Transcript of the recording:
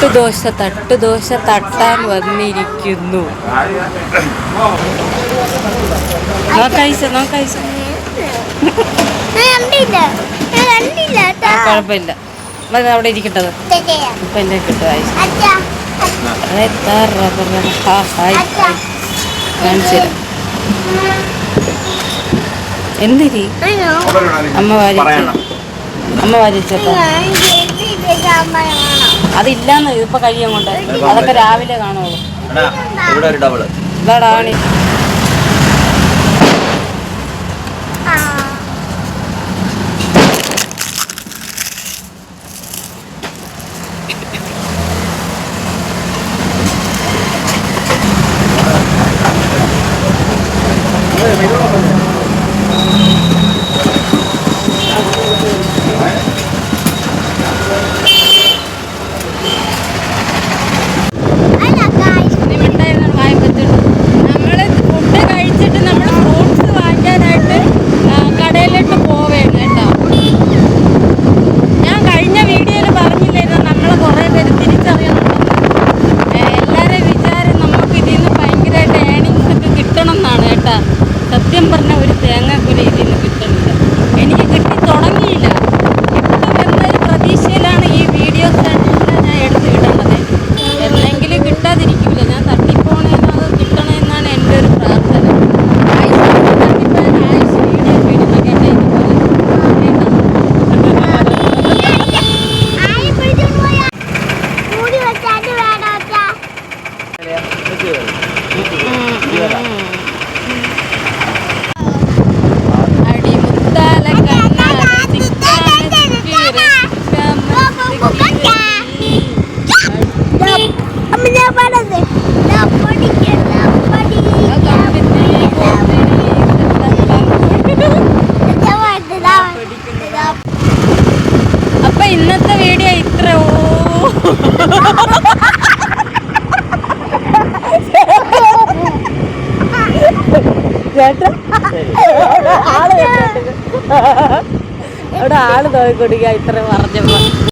തട്ടുദോശ തട്ടാൻ വന്നിരിക്കുന്നു. കുഴപ്പമില്ല, അവിടെ ഇരിക്കട്ടത്. ഇപ്പൊ എന്നെ കിട്ടും എന്തിരി അമ്മ വാരിച്ചപ്പോ അതില്ലാന്ന് ഇപ്പൊ കഴിയാൻ കൊണ്ട് അതൊക്കെ രാവിലെ കാണുള്ളൂ. ഇതാടാണി സത്യം പറഞ്ഞ ഒരു തേങ്ങാക്കുല ഇതിൽ നിന്ന് കിട്ടുന്നില്ല. എനിക്ക് കിട്ടി തുടങ്ങിയില്ല. കിട്ടുമെന്നൊരു പ്രതീക്ഷയിലാണ് ഈ വീഡിയോസ് എല്ലാം ഞാൻ എടുത്ത് ഇടേണ്ടത്. എന്തെങ്കിലും കിട്ടാതിരിക്കില്ല. ഞാൻ തട്ടിപ്പോണേന്ന് അത് കിട്ടണമെന്നാണ് എൻ്റെ ഒരു പ്രാർത്ഥന. അപ്പൊ ഇന്നത്തെ വീഡിയോ ഇത്രയോ. ചേട്ടാ അവിടെ ആള് നോക്കിക്കൊടുക്കുക ഇത്ര പറഞ്ഞപ്പോ.